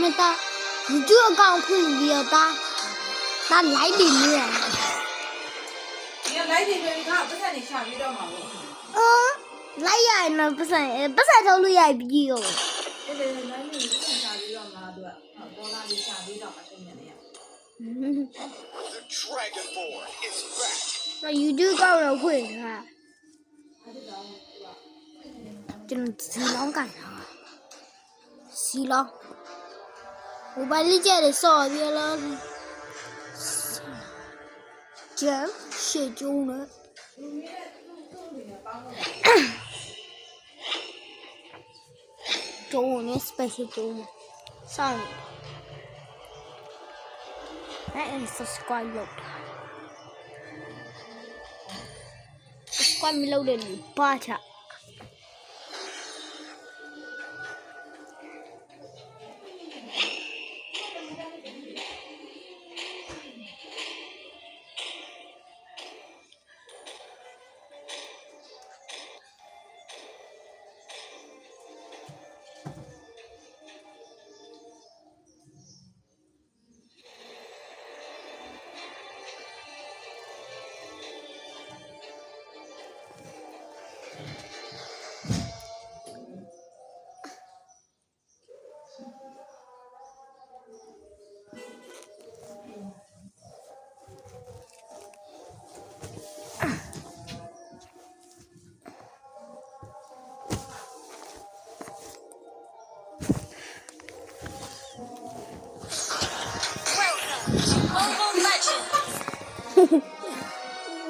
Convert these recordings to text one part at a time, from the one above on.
Mẹ ta chưa còn khuyên gì ta ta lấy đi nữa lấy đi rồi khá bớt này xả đi đâu mà lấy ai nó bớt sai đâu lui ai bị rồi cái này lấy đi bớt này xả đi đâu mà được đô la đi xả đi đâu mà cái này The Dragonborn is back. mà you chưa còn là khuyên hả chân xí lóng cả xí lóng một bài lý chơi để soi bia lên chém xì chu nữa chu nữa special chu sao hãy subscribe luôn subscribe mình lâu đến 3 chả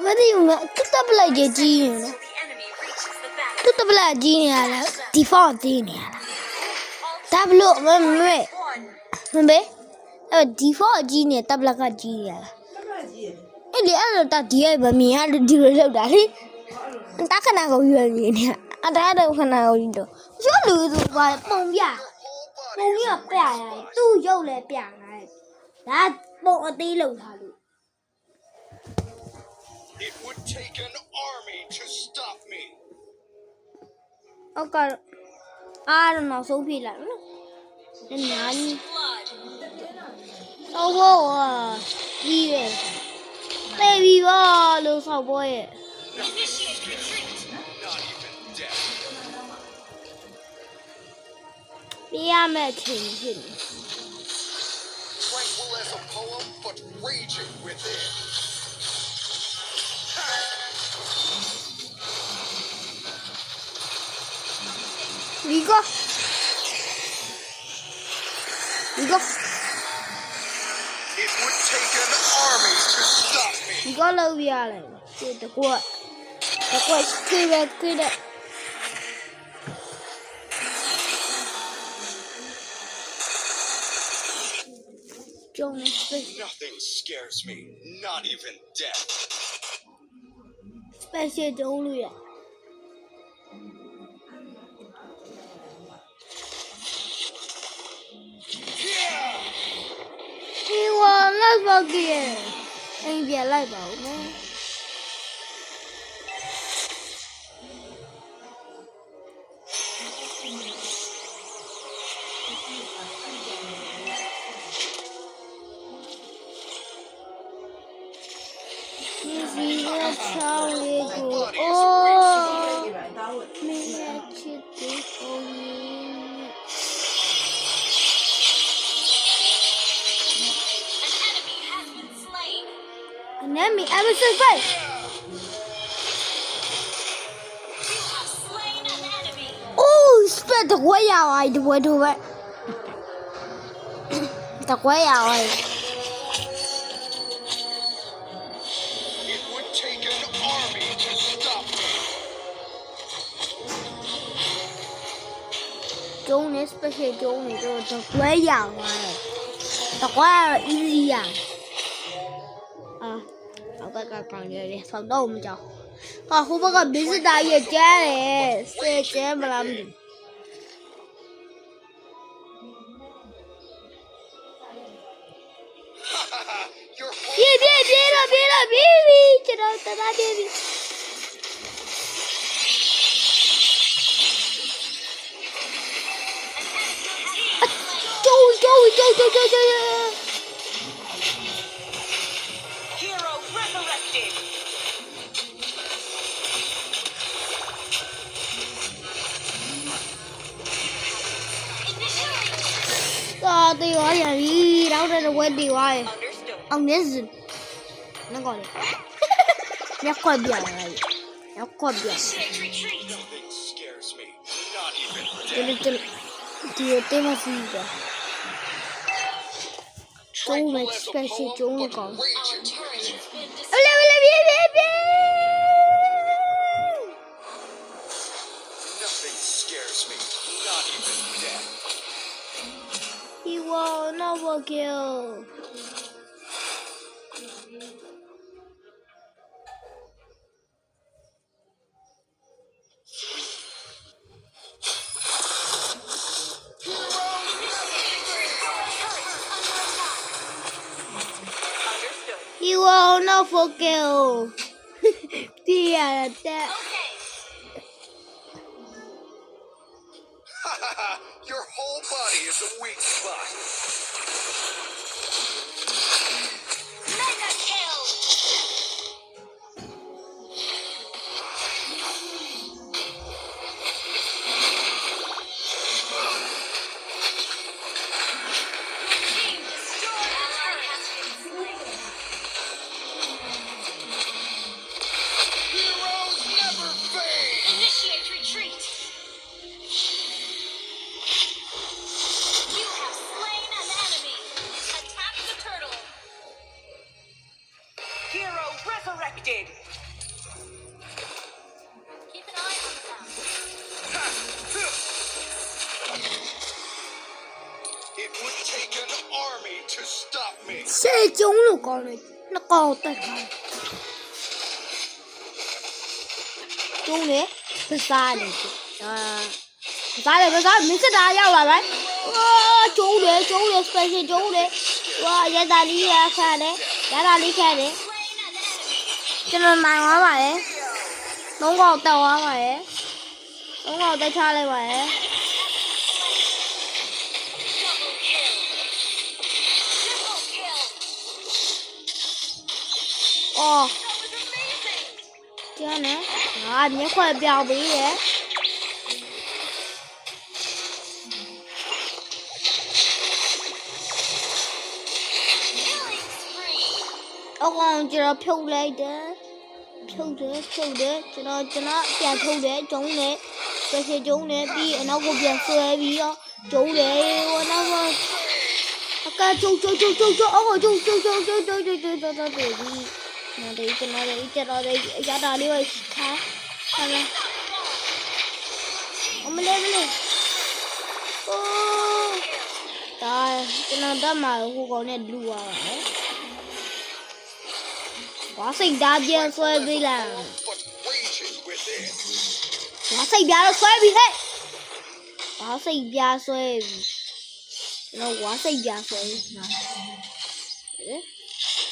What do you mean? Tout à l'heure j'ai dit. Tout à l'heure j'ai dit là. Default dit là. Tableau mais. Mais. Default dit là. Tableau ka dit là. Ele ana ta dia ba mi ha di lo lau da li. Ta khana ko yu ni ni. A ta da khana ko yu do. Yo lu so ba pong pya. Pong ya pya ya. Tu yau le pya la. Da pong a ti lo tha lu. It would take an army to stop me. Okay. I don't know số phi lại nữa. Nên nhắn. Sao vô à? Đi về. Baby ba, lưu sao boy. Not even death. Bia mẹ chỉnh chỉnh. Tranquil as a poem, but raging within. Đi go. Đi go. It would take an army to stop me. Đi go lâu bia này. Chơi tập quậy. Tập quậy cười về cười đẹp. Nothing scares me, not even death. Special dấu lui à. Đi qua lại vào kìa. Anh về lại bảo nè. Sao đi cô? Ô, mình đã chết đi không? An enemy has been slain. Oh, spread the way out. I do it. The way out. It would take an army to stop me. Jonas, special Jonas, the way out. The way easy out. Còn về sau đâu mà cho không có cần biết đại về chế này xe chế mà làm gì biết là baby cho đâu ta baby Hero resurrected. 啊，对我眼里，然后这是我对我的， Understood. 哦，那是那个的，你快变了，你快变了， Initiate retreat. Nothing scares me. Not even 对嘛是一个，中文 tranquil as a special poem, 中文 but 讲， Our raging turret with has been 别别别别别！ Nothing scares me. Not even death. He will never kill. understood. He will never kill. Yeah, that. Okay. Your whole body is a weak spot. Mega kill. Team destroyed. Ally has been slain. Heroes never fade. Initiate retreat. You have slain an enemy. Attack the turtle. Hero resurrected. Keep an eye on them. It would take an army to stop me. 谁中了高呢？那高的看。中的，不杀的，啊，不杀的，没事打要了呗。哇，中的，special 中的，哇，也打厉害看的，也打厉害的， Slain an enemy. 这能买完嘛？弄个带完嘛？弄个带下来嘛？ Double kill. Triple kill. 哦， That was amazing. 这样呢？啊，你快表不耶？ Killing spree. 我讲这个漂亮的，漂的，这变漂的，中的，这些中的比那个变衰比哦，中的我那个，那个中，哦，中，那得要打另外看，看看，我们来不来？哦，打，这能打嘛？我讲那路啊，哇塞，大变衰比了。 But raging within. 哇塞，变了衰比嘿！哇塞，变衰比，那哇塞变衰比，诶，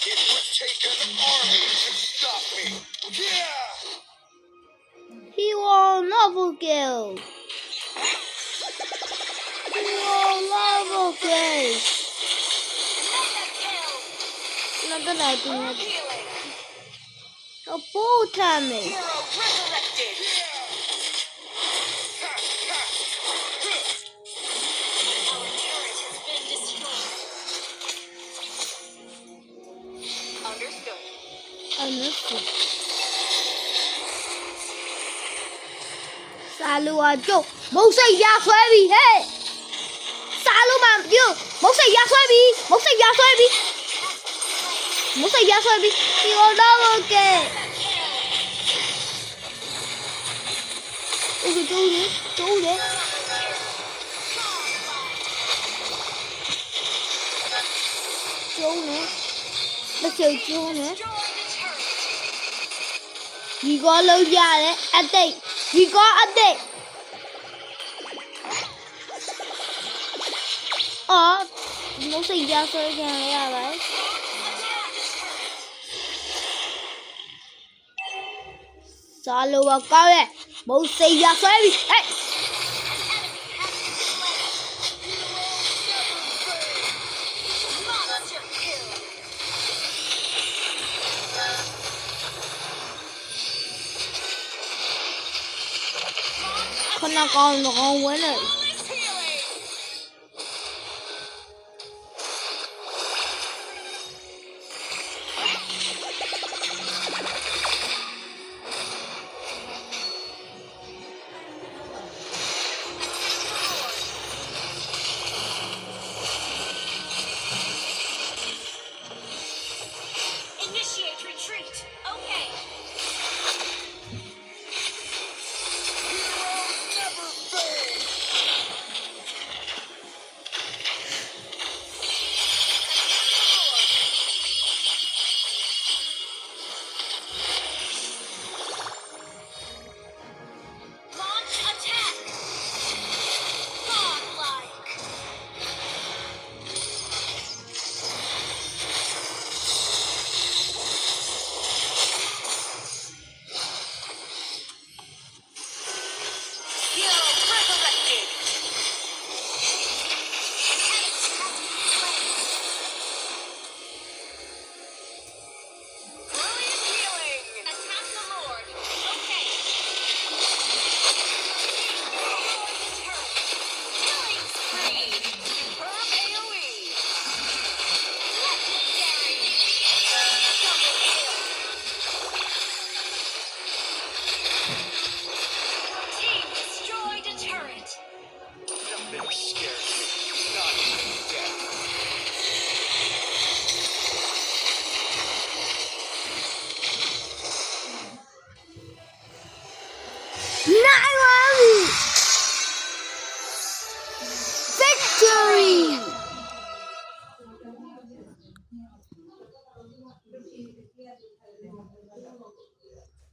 It would take an army to stop me. Yeah. he will never kill. He will never kill. Mega kill. 那个来宾， Healing. 我不他们， Hero resurrected. Our turret has been destroyed. Understood. 安死。杀戮啊，就冇塞变衰比嘿！杀戮嘛，就冇塞变衰比，冇塞变衰比，冇塞变衰比，he will never kill. 中的，那小中的， Destroy the turret. 如果老家的一定，如果一定，哦，冇塞变衰嘅係咪？殺戮啊，高嘅，冇塞變衰比，哎。 An enemy has been slain. 那高那高我嘞。 Initiate retreat. Okay. Never fail. Launch attack. Godlike. Hero resurrected. Brilliant healing. Attack the Lord. Okay. Killing spree. Superb AoE. Legendary. Double kill. Team destroyed a turret. Nothing scares me. Not even death. Nightmare! Victory!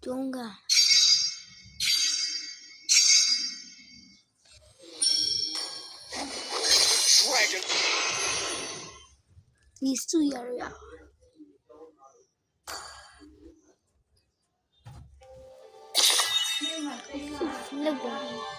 Jonga. Dragon. These two area. Look.